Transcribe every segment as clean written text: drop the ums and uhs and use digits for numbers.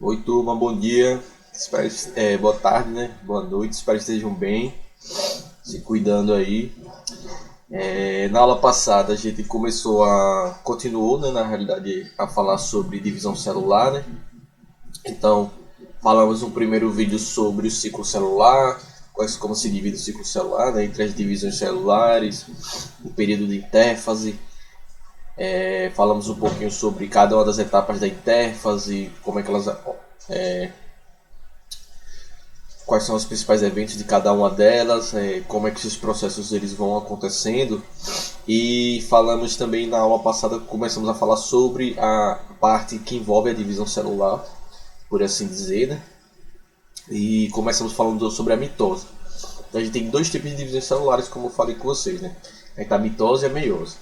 Oi, turma, bom dia. Boa tarde, né? Boa noite. Espero que estejam bem, se cuidando aí. Na aula passada a gente continuou, né, na realidade, a falar sobre divisão celular, né? Então, falamos no primeiro vídeo sobre o ciclo celular, como se divide o ciclo celular, né, entre as divisões celulares, o período de interfase. Falamos um pouquinho sobre cada uma das etapas da interfase, como é que elas quais são os principais eventos de cada uma delas, como é que esses processos eles vão acontecendo. E falamos também na aula passada, começamos a falar sobre a parte que envolve a divisão celular, por assim dizer, né? E começamos falando sobre a mitose. Então a gente tem dois tipos de divisões celulares, como eu falei com vocês, né? A gente tá a mitose e a meiose.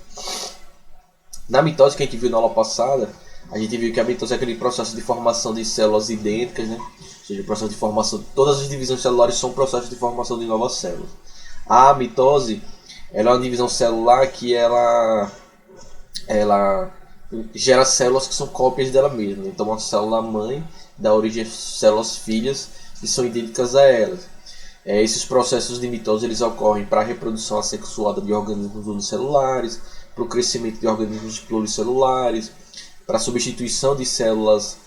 Na mitose que a gente viu na aula passada, a gente viu que a mitose é aquele processo de formação de células idênticas, né? Ou seja, o processo de formação, todas as divisões celulares são processos de formação de novas células. A mitose, ela é uma divisão celular que ela gera células que são cópias dela mesma. Então, uma célula mãe dá origem a células filhas que são idênticas a elas. Esses processos de mitose eles ocorrem para a reprodução assexuada de organismos unicelulares, para o crescimento de organismos pluricelulares, para a substituição de células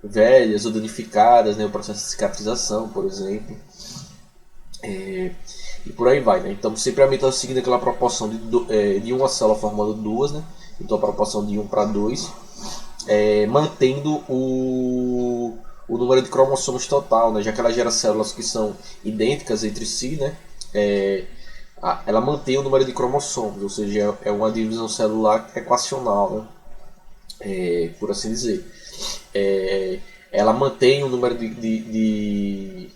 velhas ou danificadas, né, o processo de cicatrização, por exemplo. E por aí vai, né? Então sempre a mitose seguindo aquela proporção de uma célula formando duas, né? Então a proporção de 1 para 2, mantendo o número de cromossomos total, né? Já que ela gera células que são idênticas entre si, né? Ela mantém o número de cromossomos, ou seja, é uma divisão celular equacional, né? Por assim dizer. Ela mantém o número de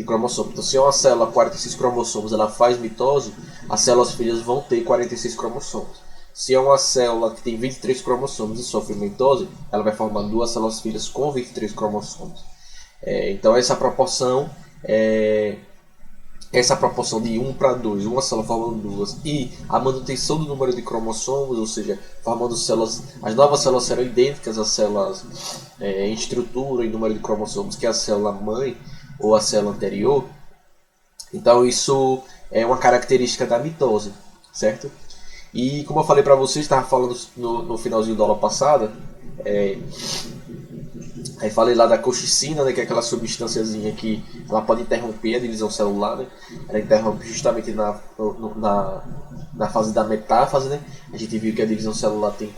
cromossomos. Então, se é uma célula 46 cromossomos, ela faz mitose, as células filhas vão ter 46 cromossomos. Se é uma célula que tem 23 cromossomos e sofre mitose, ela vai formar duas células filhas com 23 cromossomos. Então, essa proporção de 1 para 2, uma célula formando duas, e a manutenção do número de cromossomos, ou seja, formando células, as novas células serão idênticas às células em estrutura e número de cromossomos que a célula mãe ou a célula anterior. Então isso é uma característica da mitose, certo? E como eu falei para vocês, estava falando no finalzinho da aula passada, aí falei lá da colchicina, né, que é aquela substânciazinha que ela pode interromper a divisão celular, né? Ela interrompe justamente na fase da metáfase, né? A gente viu que a divisão celular tem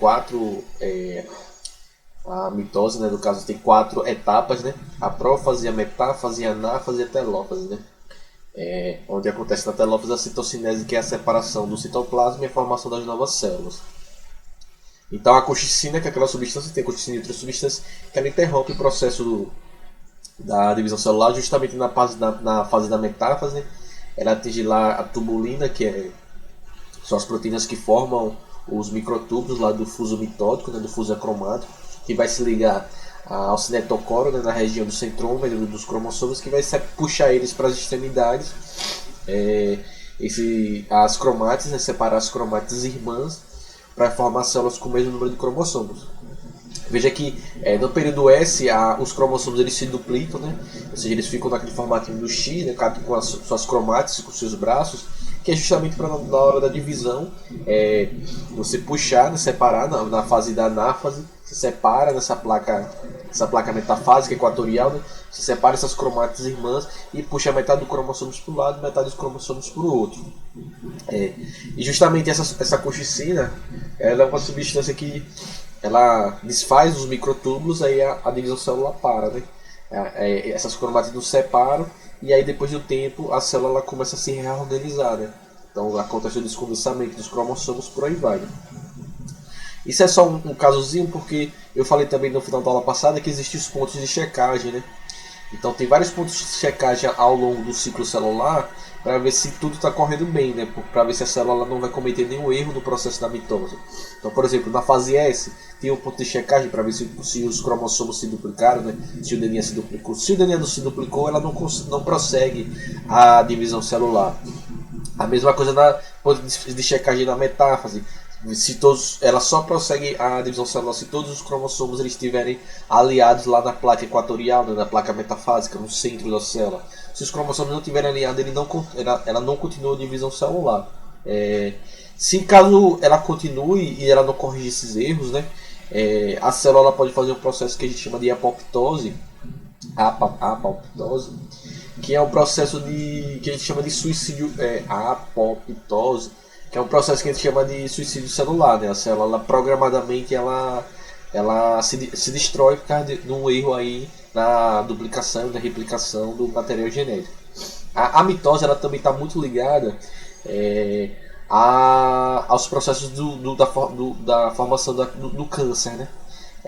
a mitose, né, no caso, tem quatro etapas, né? A prófase, a metáfase, a anáfase e a telófase, né? Onde acontece na telófase a citocinese, que é a separação do citoplasma e a formação das novas células. Então a colchicina, que é aquela substância, tem colchicina e outras substâncias, que ela interrompe o processo da divisão celular justamente na fase da metáfase, né? Ela atinge lá a tubulina, são as proteínas que formam os microtúbulos lá do fuso mitótico, né, do fuso acromático, que vai se ligar ao cinetocoro, né, na região do centrômero dos cromossomos, que vai puxar eles para as extremidades, as cromátides, né, separar as cromátides irmãs para formar células com o mesmo número de cromossomos. Veja que no período S os cromossomos eles se duplicam, né? Ou seja, eles ficam naquele formatinho do X, né? Cada com as suas cromátides, com os seus braços, que é justamente para na hora da divisão você puxar, né? Separar na fase da anáfase, você separa essa placa metafásica equatorial, né? Você separa essas cromátides irmãs e puxa metade dos cromossomos para um lado e metade dos cromossomos para o outro. E justamente essa colchicina ela é uma substância que ela desfaz os microtúbulos, aí a divisão celular para, né? Essas cromátides não separam e aí depois do tempo a célula ela começa a se reorganizar, né? Então acontece o descomeçamento dos cromossomos, por aí vai, né? Isso é só um casozinho porque eu falei também no final da aula passada que existem os pontos de checagem, né? Então tem vários pontos de checagem ao longo do ciclo celular para ver se tudo está correndo bem, né? Para ver se a célula não vai cometer nenhum erro no processo da mitose. Então, por exemplo, na fase S tem um ponto de checagem para ver se os cromossomos se duplicaram, né? Se o DNA se duplicou. Se o DNA não se duplicou, ela não prossegue a divisão celular. A mesma coisa na ponto de checagem na metáfase. Se todos, ela só prossegue a divisão celular se todos os cromossomos eles estiverem aliados lá na placa equatorial, né, na placa metafásica, no centro da célula. Se os cromossomos não estiverem aliados, ela não continua a divisão celular. Se caso ela continue e ela não corrigir esses erros, né, a célula pode fazer um processo que a gente chama de apoptose, que é um processo que a gente chama de suicídio, apoptose, que é um processo que a gente chama de suicídio celular, né? A célula programadamente ela se destrói por causa de um erro aí na duplicação e na replicação do material genético. A mitose ela também está muito ligada aos processos da formação do câncer, né?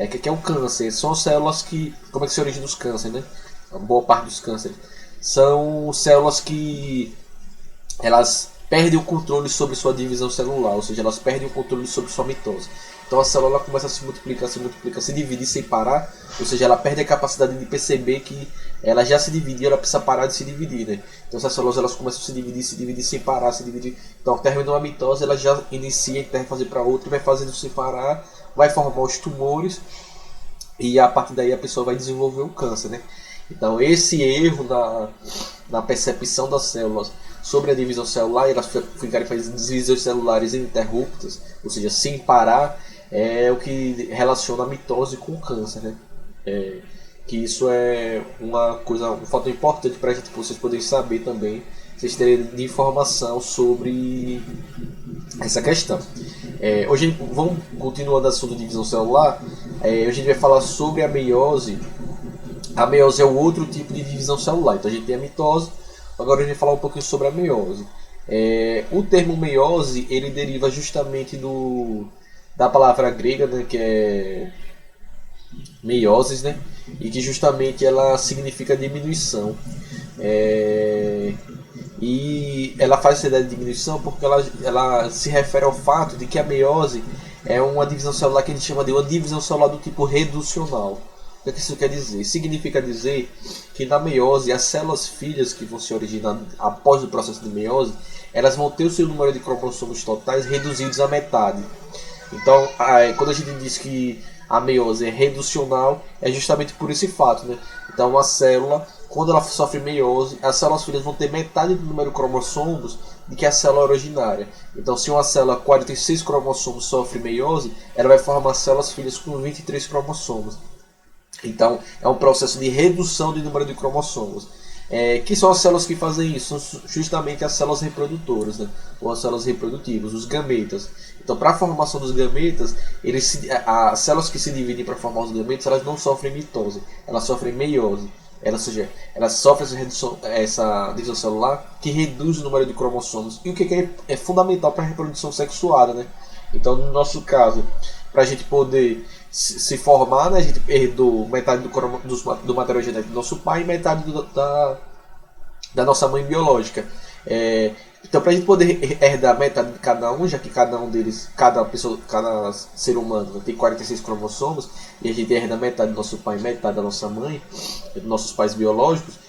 Que é o câncer? São células que... Como é que se origina os cânceres, né? A boa parte dos cânceres são células que elas perdem o controle sobre sua divisão celular, ou seja, elas perdem o controle sobre sua mitose. Então a célula começa a se multiplicar, se dividir sem parar, ou seja, ela perde a capacidade de perceber que ela já se dividiu, ela precisa parar de se dividir, né? Então essas células elas começam a se dividir sem parar, se dividir. Então terminou a mitose, ela já inicia, vai fazer para outra, vai fazendo sem parar, vai formar os tumores e a partir daí a pessoa vai desenvolver o câncer, né? Então esse erro na percepção das células sobre a divisão celular, elas ficarem fazendo divisões celulares ininterruptas, ou seja, sem parar, é o que relaciona a mitose com o câncer, né? Que isso é um fator importante para vocês poderem saber também, vocês terem de informação sobre essa questão. Hoje vamos continuando o assunto de divisão celular. Hoje a gente vai falar sobre a meiose. A meiose é o outro tipo de divisão celular. Então a gente tem a mitose. Agora a gente vai falar um pouquinho sobre a meiose. O termo meiose ele deriva justamente da palavra grega, né, que é meioses, né, e que justamente ela significa diminuição. E ela faz essa ideia de diminuição porque ela se refere ao fato de que a meiose é uma divisão celular que a gente chama de uma divisão celular do tipo reducional. O que isso quer dizer? Significa dizer que na meiose as células filhas que vão se originar após o processo de meiose, elas vão ter o seu número de cromossomos totais reduzidos à metade. Então, quando a gente diz que a meiose é reducional, é justamente por esse fato, né? Então, uma célula, quando ela sofre meiose, as células filhas vão ter metade do número de cromossomos de que a célula originária. Então, se uma célula com 46 cromossomos sofre meiose, ela vai formar células filhas com 23 cromossomos. Então, é um processo de redução do número de cromossomos. Que são as células que fazem isso? São justamente as células reprodutoras, né? Ou as células reprodutivas, os gametas. Então, para a formação dos gametas, as células que se dividem para formar os gametas, elas não sofrem mitose, elas sofrem meiose. Ou seja, elas sofrem essa divisão celular que reduz o número de cromossomos. E o que é fundamental para a reprodução sexuada, né? Então, no nosso caso, para a gente poder se formar, né, a gente herdou metade do material genético do nosso pai e metade da nossa mãe biológica. Então, para a gente poder herdar metade de cada um, já que cada um deles, cada ser humano, né, tem 46 cromossomos, e a gente herda metade do nosso pai e metade da nossa mãe, dos nossos pais biológicos,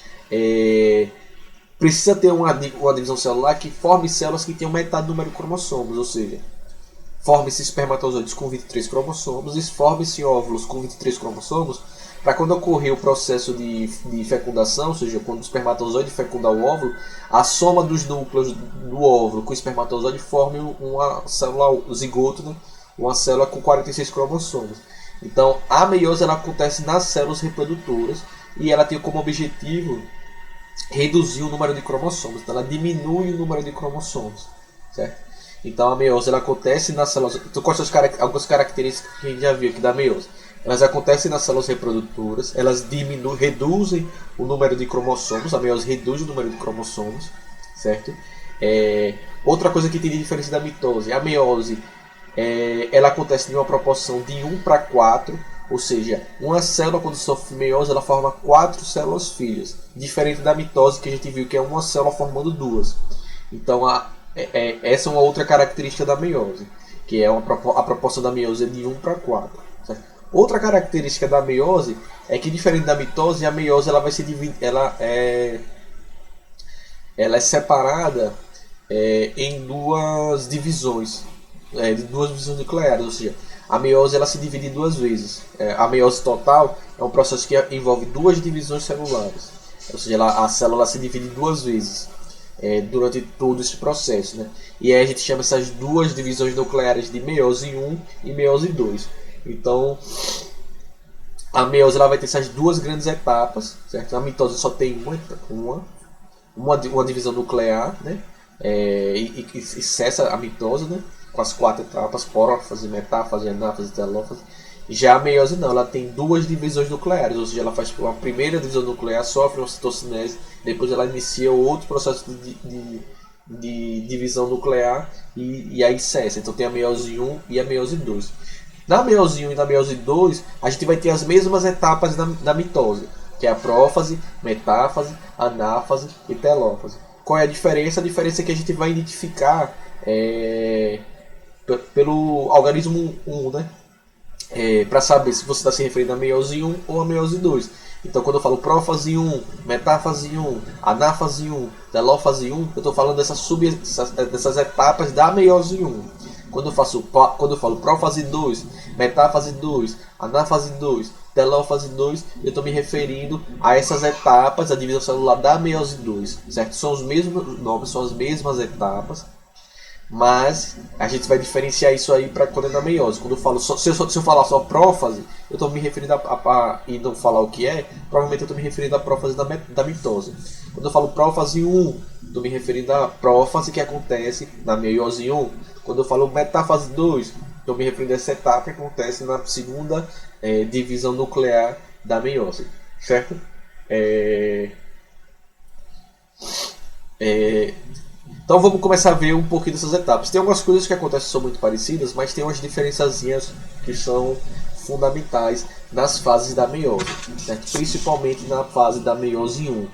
precisa ter uma divisão celular que forme células que tenham metade do número de cromossomos, ou seja, forme-se espermatozoides com 23 cromossomos e forme-se óvulos com 23 cromossomos, para quando ocorrer o processo de fecundação, ou seja, quando o espermatozoide fecundar o óvulo, a soma dos núcleos do óvulo com o espermatozoide forme uma célula, o zigoto, né? Uma célula com 46 cromossomos. Então, a meiose ela acontece nas células reprodutoras e ela tem como objetivo reduzir o número de cromossomos. Então, ela diminui o número de cromossomos, certo? Então a meiose ela acontece nas células. Então, quais são algumas características que a gente já viu aqui da meiose? Elas acontecem nas células reprodutoras, elas reduzem o número de cromossomos, a meiose reduz o número de cromossomos, certo? Outra coisa que tem de diferença da mitose, a meiose ela acontece em uma proporção de 1 para 4, ou seja, uma célula quando sofre meiose ela forma 4 células filhas, diferente da mitose que a gente viu que é uma célula formando 2. Então essa é uma outra característica da meiose, que é a proporção da meiose é de 1 para 4. Certo? Outra característica da meiose é que, diferente da mitose, a meiose ela vai se dividir, ela é separada em duas divisões. de duas divisões nucleares, ou seja, a meiose ela se divide em duas vezes. A meiose total é um processo que envolve duas divisões celulares, ou seja, a célula se divide em duas vezes durante todo esse processo, né? E aí a gente chama essas duas divisões nucleares de meiose 1 e meiose 2. Então, a meiose ela vai ter essas duas grandes etapas, certo? A mitose só tem uma divisão nuclear, né? E cessa a mitose, né? Com as quatro etapas, prófase, metáfase, anáfase, telófase. Já a meiose não, ela tem duas divisões nucleares, ou seja, ela faz uma primeira divisão nuclear, sofre uma citocinese, depois ela inicia outro processo de divisão nuclear e aí cessa. Então tem a meiose 1 e a meiose 2. Na meiose 1 e na meiose 2, a gente vai ter as mesmas etapas da mitose, que é a prófase, metáfase, anáfase e telófase. Qual é a diferença? A diferença é que a gente vai identificar pelo algarismo 1, né? Para saber se você está se referindo a meiose 1 ou a meiose 2. Então, quando eu falo prófase 1, metáfase 1, anáfase 1, telófase 1, eu estou falando dessas etapas da meiose 1. Quando eu falo prófase 2, metáfase 2, anáfase 2, telófase 2, eu estou me referindo a essas etapas da divisão celular da meiose 2, certo? São os mesmos nomes, são as mesmas etapas, mas a gente vai diferenciar isso aí para quando é na meiose. Quando eu falo se eu falar só prófase, eu estou me referindo e não falar o que provavelmente eu estou me referindo à prófase da mitose. Quando eu falo prófase 1, estou me referindo à prófase que acontece na meiose 1. Quando eu falo metáfase 2, estou me referindo a essa etapa que acontece na segunda divisão nuclear da meiose, certo? Então vamos começar a ver um pouquinho dessas etapas. Tem algumas coisas que acontecem que são muito parecidas, mas tem umas diferençazinhas que são fundamentais nas fases da meiose, certo? Principalmente na fase da meiose 1.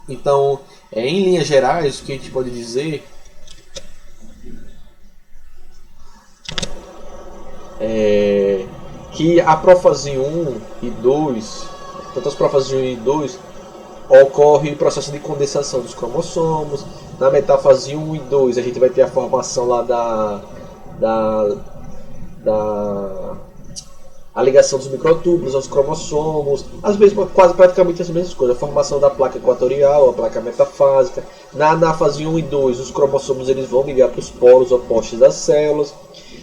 Então, em linhas gerais, o que a gente pode dizer é que a prófase 1 e 2, tanto as prófases 1 e 2, ocorre o processo de condensação dos cromossomos. Na metáfase 1 e 2 a gente vai ter a formação lá a ligação dos microtúbulos aos cromossomos, quase praticamente as mesmas coisas, a formação da placa equatorial, a placa metafásica. Na anáfase 1 e 2 os cromossomos eles vão ligar para os polos opostos das células.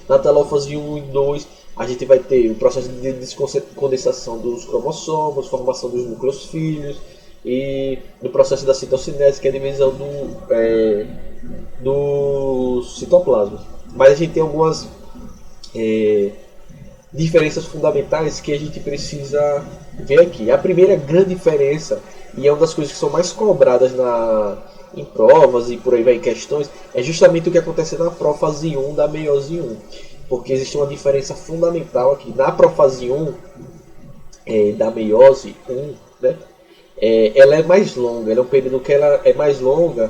Na telófase 1 e 2 a gente vai ter o processo de descondensação dos cromossomos, formação dos núcleos filhos, e no processo da citocinese, que é a divisão do citoplasma. Mas a gente tem algumas diferenças fundamentais que a gente precisa ver aqui. A primeira grande diferença, e é uma das coisas que são mais cobradas em provas e por aí vai em questões, é justamente o que acontece na prófase 1 da meiose 1. Porque existe uma diferença fundamental aqui. Na prófase 1 da meiose 1, né? Ela é mais longa, ela é um período que ela é mais longa.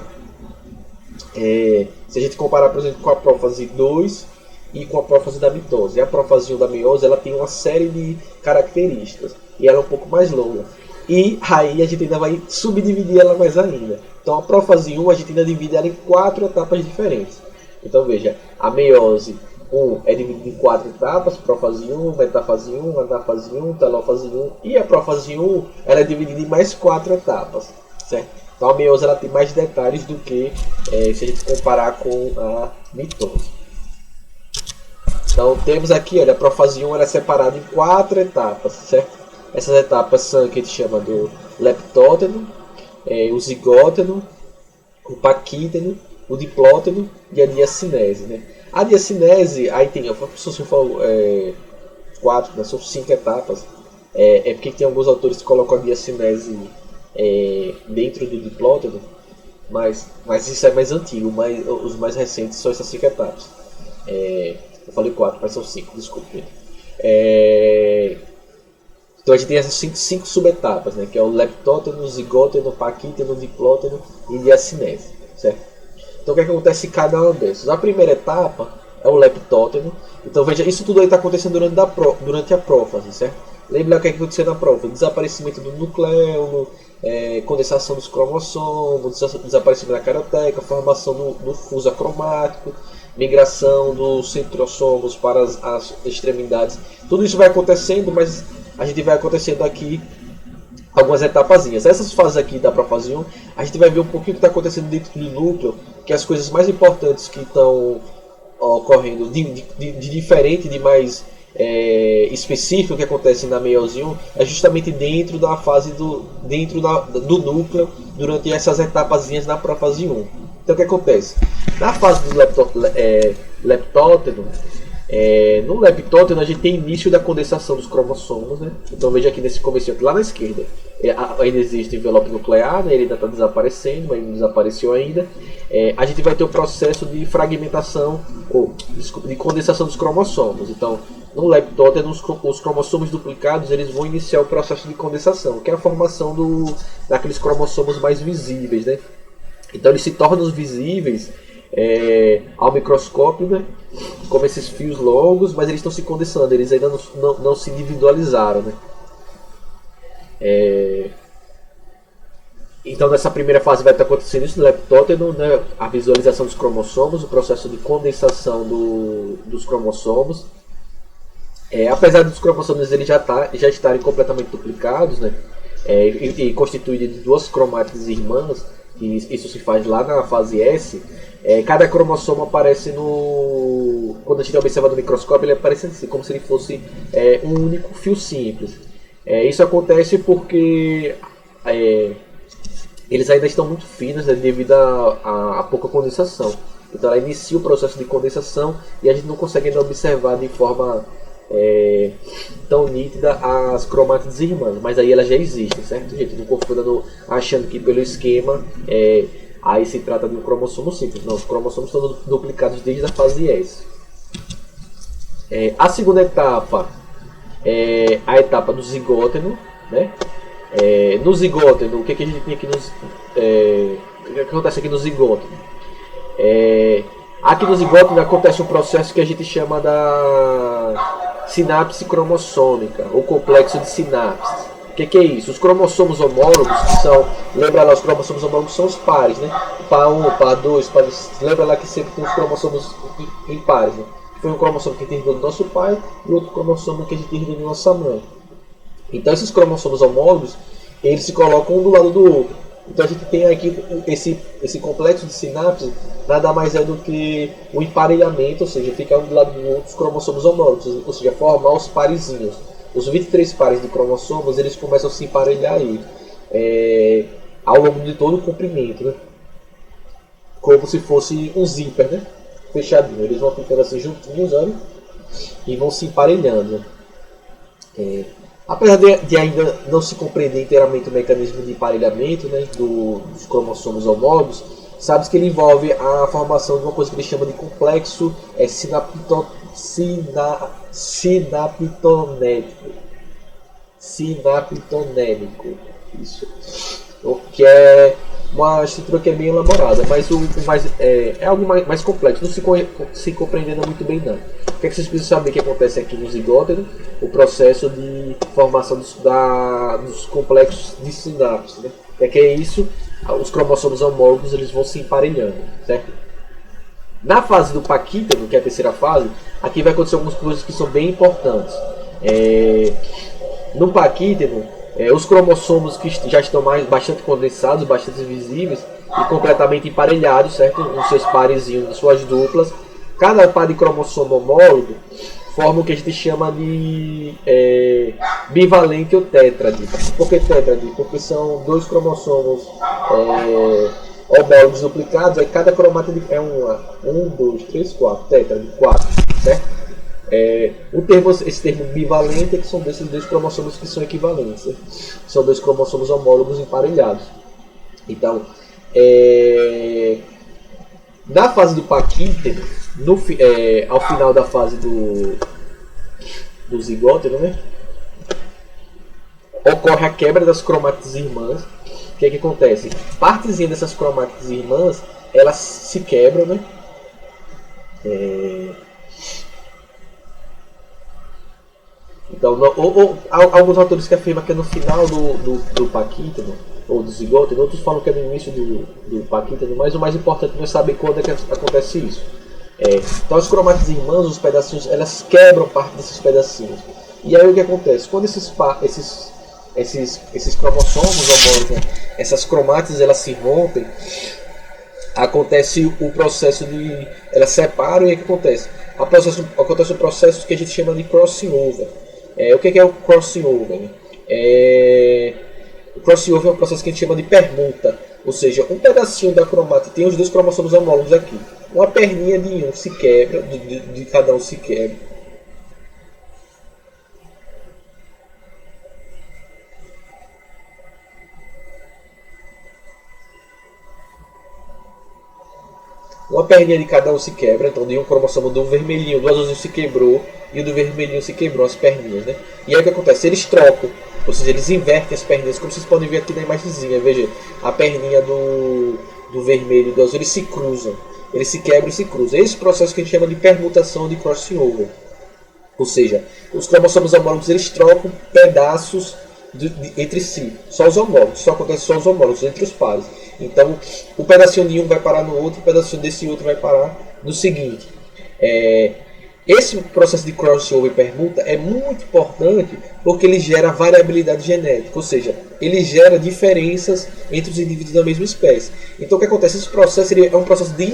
Se a gente comparar, por exemplo, com a prófase 2 e com a prófase da mitose. A prófase 1 da meiose ela tem uma série de características e ela é um pouco mais longa. E aí a gente ainda vai subdividir ela mais ainda. Então a prófase 1 a gente ainda divide ela em 4 etapas diferentes. Então veja, a meiose 1 é dividida em 4 etapas: prófase 1, metafase 1, anáfase 1, telófase 1. E a prófase 1 ela é dividida em mais 4 etapas, certo? Então a meiose ela tem mais detalhes do que se a gente comparar com a mitose. Então temos aqui, olha, a prófase 1 ela é separada em 4 etapas, certo? Essas etapas são o que a gente chama do leptóteno, o zigóteno, o paquíteno, o diplóteno e a diacinese, né? A diacinese, aí tem, se eu for 4, né, são 5 etapas. Porque tem alguns autores que colocam a diacinese dentro do diplóteno, mas isso é mais antigo, os mais recentes são essas 5 etapas. Eu falei 4, mas são 5, desculpe. Então a gente tem essas 5 subetapas, né, que é o leptóteno, zigóteno, paquíteno, diplóteno e diacinese, certo? Então o que acontece em cada uma dessas? A primeira etapa é o leptóteno. Então veja, isso tudo aí está acontecendo durante a prófase, certo? Lembra o que aconteceu na prova? Desaparecimento do nucleolo, condensação dos cromossomos, desaparecimento da caroteca, formação do fuso acromático, migração dos centrossomos para as extremidades. Tudo isso vai acontecendo, mas a gente vai acontecendo aqui algumas etapazinhas. Essas fases aqui da profase 1, a gente vai ver um pouquinho o que está acontecendo dentro do núcleo, que as coisas mais importantes que estão ocorrendo de diferente, de mais específico que acontece na meiose 1 é justamente dentro da fase do núcleo, durante essas etapazinhas na profase 1. Então o que acontece? Na fase do leptóteno, no leptóteno a gente tem início da condensação dos cromossomos, né? Então veja aqui nesse começo lá na esquerda ainda existe envelope nuclear, né? Ele ainda está desaparecendo, mas não desapareceu ainda. A gente vai ter o processo de fragmentação, de condensação dos cromossomos. Então no leptóteno os cromossomos duplicados eles vão iniciar o processo de condensação, que é a formação daqueles cromossomos mais visíveis, né? Então eles se tornam visíveis ao microscópio, né? Como esses fios longos, mas eles estão se condensando, eles ainda não se individualizaram, né? Então nessa primeira fase vai estar acontecendo isso no leptóteno, né? A visualização dos cromossomos, o processo de condensação dos cromossomos. Apesar dos cromossomos eles já estarem completamente duplicados, né? E constituídos de duas cromátides irmãs, que isso se faz lá na fase S. Cada cromossomo aparece quando a gente observa no microscópio, ele aparece assim, como se ele fosse um único fio simples. Isso acontece porque eles ainda estão muito finos, né, devido a pouca condensação. Então ela inicia o processo de condensação e a gente não consegue ainda observar de forma tão nítida as cromátides irmãs, mas aí elas já existem, certo, gente? Não confunda achando que pelo esquema aí se trata de um cromossomo simples. Não, os cromossomos estão duplicados desde a fase S. A segunda etapa é a etapa do zigóteno, né? No zigóteno, o que a gente tem aqui o que acontece aqui no zigóteno? Aqui no zigóteno acontece um processo que a gente chama da sinapse cromossômica, ou complexo de sinapses. O que é isso? Os cromossomos homólogos, que são, lembra lá, os cromossomos homólogos são os pares, né? Par 1, par 2, par 2. Lembra lá que sempre tem os cromossomos em pares, né? Foi um cromossomo que a gente herdou do nosso pai e outro cromossomo que a gente herdou da nossa mãe. Então esses cromossomos homólogos, eles se colocam um do lado do outro. Então a gente tem aqui esse complexo de sinapse, nada mais é do que o emparelhamento, ou seja, ficar um do lado do outro os cromossomos homólogos, ou seja, formar os parezinhos. Os 23 pares de cromossomos, eles começam a se emparelhar aí, ao longo de todo o comprimento, né? Como se fosse um zíper, né? Fechadinho. Eles vão ficando assim juntinhos, olha, e vão se emparelhando. Apesar de ainda não se compreender inteiramente o mecanismo de emparelhamento, né, dos cromossomos homólogos, sabe-se que ele envolve a formação de uma coisa que ele chama de complexo sinaptonémico. Isso. Que é uma estrutura que é bem elaborada, mas é algo mais complexo, não se compreendendo muito bem não. O que vocês precisam saber que acontece aqui no zigóteno? O processo de formação dos complexos de sinapse, né? O que é isso? Os cromossomos homólogos eles vão se emparelhando, certo? Na fase do paquíteno, que é a terceira fase, aqui vai acontecer algumas coisas que são bem importantes. No paquíteno, os cromossomos que já estão bastante condensados, bastante visíveis e completamente emparelhados, certo? Nos seus parezinhos, nas suas duplas. Cada par de cromossomo homólogo forma o que a gente chama de bivalente ou tétrade. Por que tétrade? Porque são dois cromossomos homólogos duplicados, aí cada cromátide é 1, 2, 3, 4, tétrade, 4, certo? Esse termo bivalente é que são desses dois cromossomos que são equivalentes, né? São dois cromossomos homólogos emparelhados. Então, na fase do paquíteno, ao final da fase do zigóteno, né, ocorre a quebra das cromátides irmãs. O que acontece? Partezinha dessas cromátides irmãs, elas se quebram, né? Então, alguns autores que afirmam que é no final do paquítono, ou do zigoto, outros falam que é no início do paquítono, mas o mais importante não é saber quando é que acontece isso. Então as cromátides irmãs, os pedacinhos, elas quebram parte desses pedacinhos. E aí o que acontece? Quando esses cromossomos homólogos, essas cromátides, elas se rompem, acontece o processo de... elas separam e o que acontece? Acontece um processo que a gente chama de crossing over. O que é o crossing over? Né? O crossing over é um processo que a gente chama de permuta. Ou seja, um pedacinho da cromátide tem os dois cromossomos homólogos aqui. Uma perninha de um se quebra, de cada um se quebra. Uma perninha de cada um se quebra, então de um cromossomo do vermelhinho, do azulzinho se quebrou e o do vermelhinho se quebrou, as perninhas, né? E aí o que acontece? Eles trocam, ou seja, eles invertem as perninhas, como vocês podem ver aqui na imagenzinha, veja, a perninha do vermelho e do azul, eles se cruzam, eles se quebram e se cruzam. Esse processo que a gente chama de permutação de crossing over. Ou seja, os cromossomos homólogos eles trocam pedaços entre si, só os homólogos, só acontece só os homólogos, entre os pares. Então, o pedacinho de um vai parar no outro, o pedacinho desse outro vai parar no seguinte. Esse processo de crossover e permuta é muito importante porque ele gera variabilidade genética, ou seja, ele gera diferenças entre os indivíduos da mesma espécie. Então, o que acontece? Esse processo é um processo de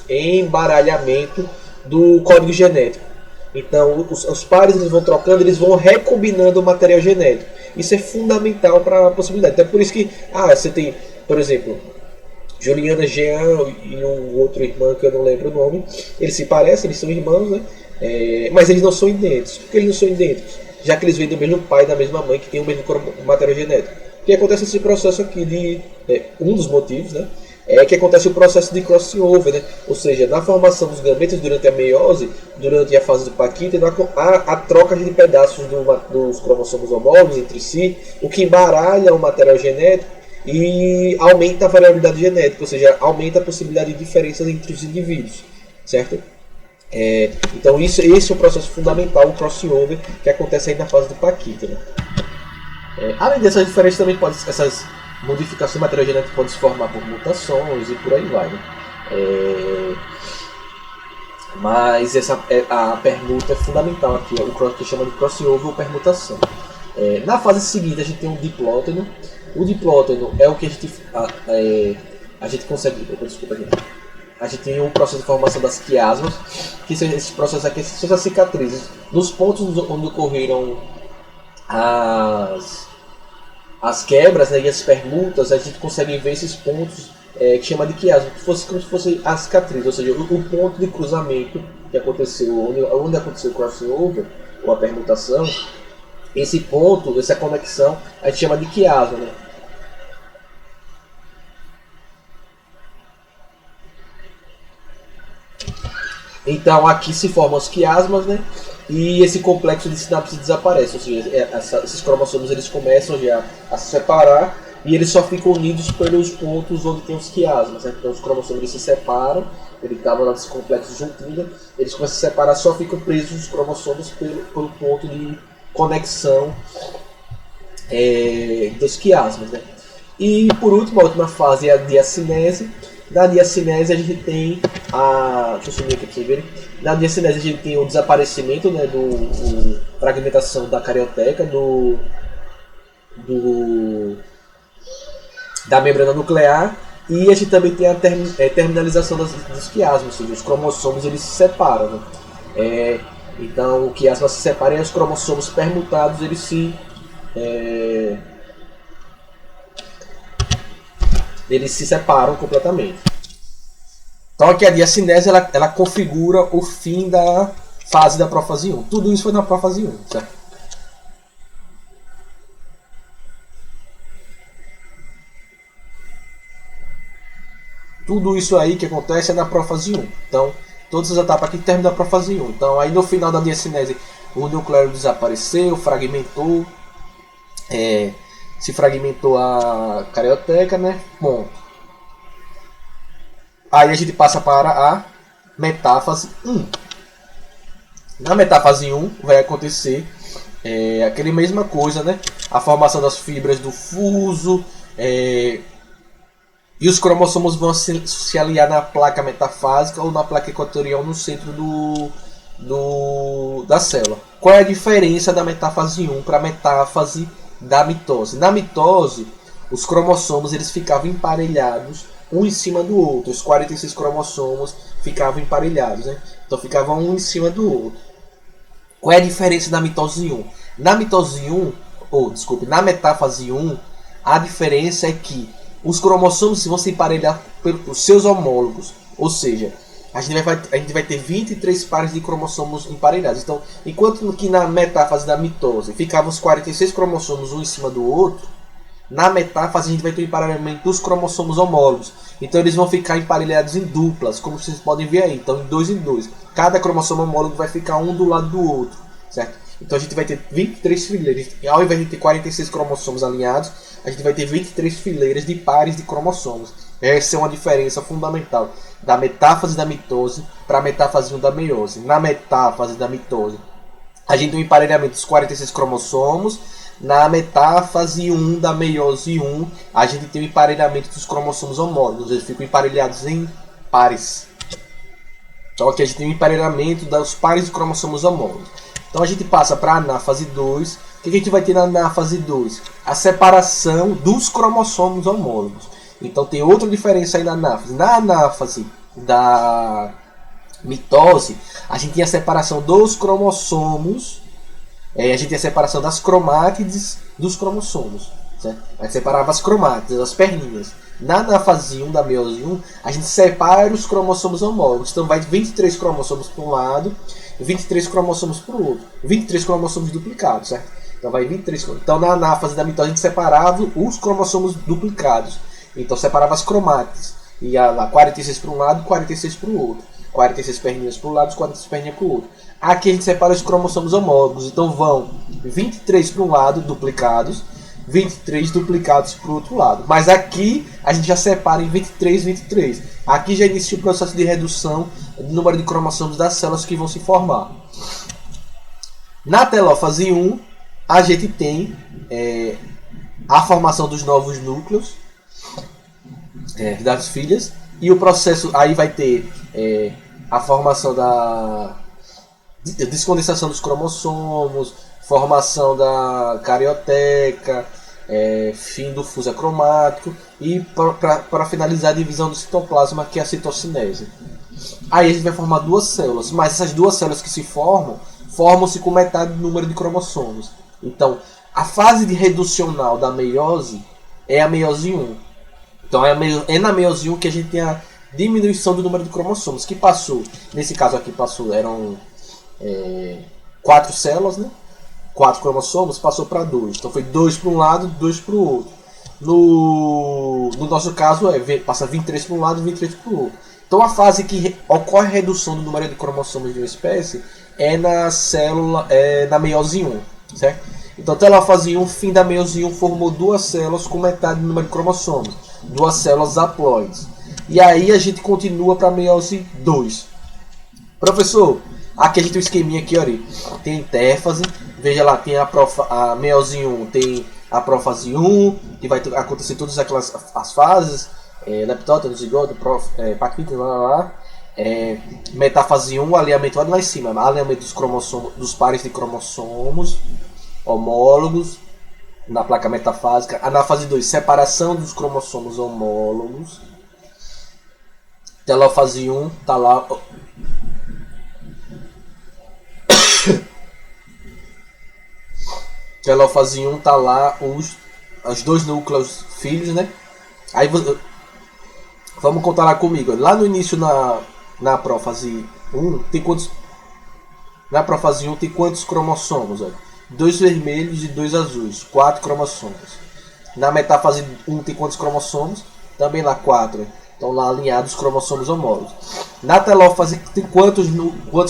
embaralhamento do código genético. Então, os pares eles vão trocando, eles vão recombinando o material genético. Isso é fundamental para a possibilidade. Então, é por isso que você tem, por exemplo, Juliana Jean e um outro irmão que eu não lembro o nome. Eles se parecem, eles são irmãos, né? Mas eles não são idênticos. Por que eles não são idênticos? Já que eles vêm do mesmo pai e da mesma mãe, que tem o mesmo material genético. O que acontece esse processo aqui de... um dos motivos, né? É que acontece o processo de crossing over, né? Ou seja, na formação dos gametas durante a meiose, durante a fase do paquítono, a troca de pedaços dos cromossomos homólogos entre si, o que embaralha o material genético e aumenta a variabilidade genética, ou seja, aumenta a possibilidade de diferenças entre os indivíduos, certo? Então esse é o processo fundamental, o crossing over, que acontece aí na fase do paquítono. Além dessas diferenças, também essas modificações do material genético podem se formar por mutações e por aí vai, né? Mas a permuta é fundamental aqui, o que chama de crossing over ou permutação. Na fase seguinte a gente tem um diplóteno. O diplóteno é o que a gente consegue... Desculpa aqui. A gente tem o processo de formação das quiasmas, que esse processo aqui são as cicatrizes. Nos pontos onde ocorreram as quebras, né, e as permutas, a gente consegue ver esses pontos que chama de quiasma, como se fosse a cicatriz, ou seja, o ponto de cruzamento que aconteceu, onde aconteceu o crossing over, ou a permutação, esse ponto, essa conexão, a gente chama de quiasma, né? Então aqui se formam os quiasmas, né? E esse complexo de sinapse desaparece, ou seja, esses cromossomos eles começam já a se separar e eles só ficam unidos pelos pontos onde tem os quiasmas, né? Então os cromossomos eles se separam, eles estavam lá nesse complexo juntinho, eles começam a se separar, só ficam presos os cromossomos pelo ponto de conexão dos quiasmas, né? E por último, a última fase é a diacinese. Na diacinese a gente tem deixa eu sumir aqui para vocês verem. Na diacinese a gente tem o desaparecimento, né, fragmentação da carioteca, da membrana nuclear, e a gente também tem a terminalização dos quiasmas, ou seja, os cromossomos eles se separam, né? Então o quiasma se separa e os cromossomos permutados eles se separam completamente. Então aqui a diacinese ela configura o fim da fase da profase 1. Tudo isso foi na profase 1, certo? Tudo isso aí que acontece é na profase 1. Então, todas as etapas aqui terminam na profase 1. Então, aí no final da diacinese, o núcleo desapareceu, fragmentou, se fragmentou a carioteca, né? Bom, aí a gente passa para a metáfase 1. Na metáfase 1 vai acontecer aquela mesma coisa, né? A formação das fibras do fuso, e os cromossomos vão se aliar na placa metafásica ou na placa equatorial no centro da célula. Qual é a diferença da metáfase 1 para a metáfase da mitose? Na mitose, os cromossomos eles ficavam emparelhados um em cima do outro. Os 46 cromossomos ficavam emparelhados, né? Então ficavam um em cima do outro. Qual é a diferença da mitose 1? Na mitose 1, na metáfase 1, a diferença é que os cromossomos vão se emparelhar pelos seus homólogos. Ou seja, a gente vai ter 23 pares de cromossomos emparelhados. Então, enquanto que na metáfase da mitose ficavam os 46 cromossomos um em cima do outro, na metáfase a gente vai ter o emparelhamento dos cromossomos homólogos. Então eles vão ficar emparelhados em duplas, como vocês podem ver aí. Então, em 2 em 2. Cada cromossomo homólogo vai ficar um do lado do outro, certo? Então a gente vai ter 23 fileiras. Ao invés de ter 46 cromossomos alinhados, a gente vai ter 23 fileiras de pares de cromossomos. Essa é uma diferença fundamental da metáfase da mitose para a metáfase 1 da meiose. Na metáfase da mitose, a gente tem um emparelhamento dos 46 cromossomos. Na metáfase 1 da meiose 1, a gente tem o emparelhamento dos cromossomos homólogos. Eles ficam emparelhados em pares. Então aqui a gente tem o emparelhamento dos pares de cromossomos homólogos. Então a gente passa para a anáfase 2. O que a gente vai ter na anáfase 2? A separação dos cromossomos homólogos. Então tem outra diferença aí na anáfase. Na anáfase da mitose, a gente tem a separação dos cromossomos. A gente tem a separação das cromátides dos cromossomos. Certo? A gente separava as cromátides, as perninhas. Na anáfase 1 da meiose 1, a gente separa os cromossomos homólogos. Então vai 23 cromossomos para um lado e 23 cromossomos para o outro. 23 cromossomos duplicados, certo? Então vai 23. Então na anáfase da mitose a gente separava os cromossomos duplicados. Então separava as cromátides. Ia lá 46 para um lado e 46 para o outro. 46 perninhas para um lado e 46 perninhas para o outro. Aqui a gente separa os cromossomos homólogos. Então vão 23 para um lado, duplicados. 23 duplicados para o outro lado. Mas aqui a gente já separa em 23, 23. Aqui já inicia o processo de redução do número de cromossomos das células que vão se formar. Na telófase 1, a gente tem a formação dos novos núcleos das filhas. E o processo aí vai ter a formação da descondensação dos cromossomos, formação da carioteca, fim do fuso acromático e para finalizar a divisão do citoplasma, que é a citocinese. Aí a gente vai formar duas células, mas essas duas células que se formam-se com metade do número de cromossomos. Então, a fase de reducional da meiose é a meiose 1. Então é na meiose 1 que a gente tem a diminuição do número de cromossomos, que passou, nesse caso aqui eram 4 células, né? 4 cromossomos, passou para 2. Então foi 2 para um lado, 2 para o outro. No nosso caso, passa 23 para um lado e 23 para o outro. Então a fase que ocorre a redução do número de cromossomos de uma espécie é na meiose 1, certo? Então telófase 1, fim da meiose 1, formou duas células com metade do número de cromossomos, duas células haploides. E aí a gente continua para a meiose 2. Professor, aqui a gente tem um esqueminha aqui, olha. Tem interfase, veja lá, tem a meiose 1, tem a prófase 1, que vai acontecer todas as fases, leptótero, zigoto, paquítono, lá. Metáfase 1, alinhamento, olha lá em cima, alinhamento dos cromossomos, dos pares de cromossomos homólogos na placa metafásica. Anáfase 2, separação dos cromossomos homólogos. Telófase 1, tá lá. Telófase 1 tá lá os dois núcleos filhos, né? Aí vamos contar lá comigo. Lá no início na prófase 1 tem quantos? Na prófase 1 tem quantos cromossomos? 2 vermelhos e 2 azuis, 4 cromossomos. Na metáfase 1 tem quantos cromossomos? Também lá 4. Estão lá alinhados os cromossomos homólogos. Na telófase tem quantos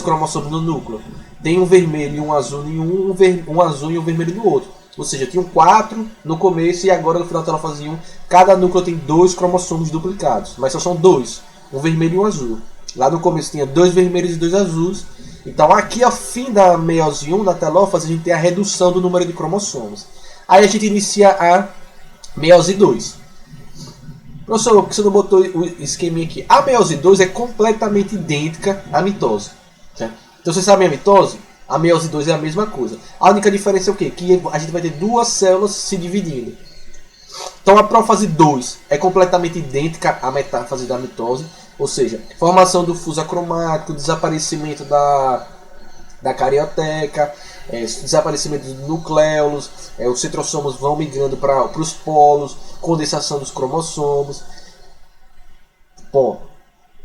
cromossomos no núcleo? Tem um vermelho e um azul em um azul e um vermelho no outro. Ou seja, tinham 4 no começo e agora no final da telófase 1, cada núcleo tem 2 cromossomos duplicados. Mas só são 2, um vermelho e um azul. Lá no começo tinha 2 vermelhos e 2 azuis. Então aqui ao fim da meiose 1, na telófase, a gente tem a redução do número de cromossomos. Aí a gente inicia a meiose 2. Professor, por que você não botou o esqueminha aqui? A meiose 2 é completamente idêntica à mitose. Certo? Então vocês sabem a mitose? A meiose 2 é a mesma coisa. A única diferença é o quê? Que a gente vai ter duas células se dividindo. Então a prófase 2 é completamente idêntica à metáfase da mitose. Ou seja, formação do fuso acromático, desaparecimento da carioteca, desaparecimento dos nucleolos, os centrossomos vão migrando para os polos, condensação dos cromossomos. Bom,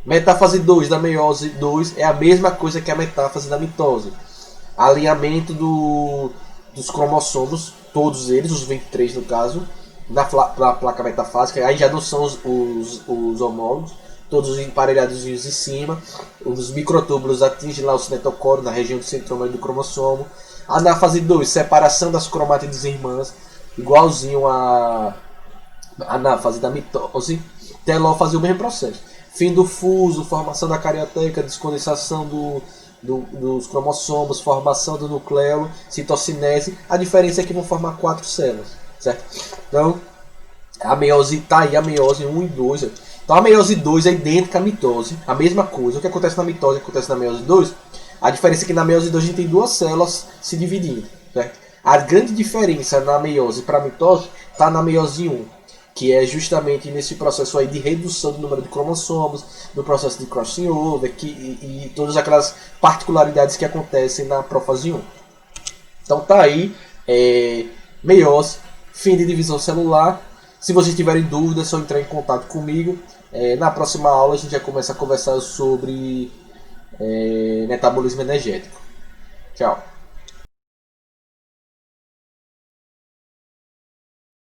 metáfase 2 da meiose 2 é a mesma coisa que a metáfase da mitose. Alinhamento dos cromossomos, todos eles, os 23 no caso, na placa metafásica. Aí já não são os homólogos, todos emparelhados em cima. Os microtúbulos atingem lá o cinetocóreo, na região do centrômero do cromossomo. Na fase 2, separação das cromátides irmãs, igualzinho na fase da mitose. Telófase, o mesmo processo. Fim do fuso, formação da carioteca, descondensação dos cromossomos, formação do nucleolo, citocinese. A diferença é que vão formar 4 células, certo? Então, a meiose está aí, a meiose 1 e 2. Então a meiose 2 é idêntica à mitose, a mesma coisa. O que acontece na mitose acontece na meiose 2. A diferença é que na meiose 2 a gente tem duas células se dividindo, certo? A grande diferença na meiose para a mitose está na meiose 1, que é justamente nesse processo aí de redução do número de cromossomos, no processo de crossing over e todas aquelas particularidades que acontecem na prófase 1. Então tá aí, meiose, fim de divisão celular. Se vocês tiverem dúvidas, é só entrar em contato comigo. Na próxima aula a gente já começa a conversar sobre metabolismo energético. Tchau.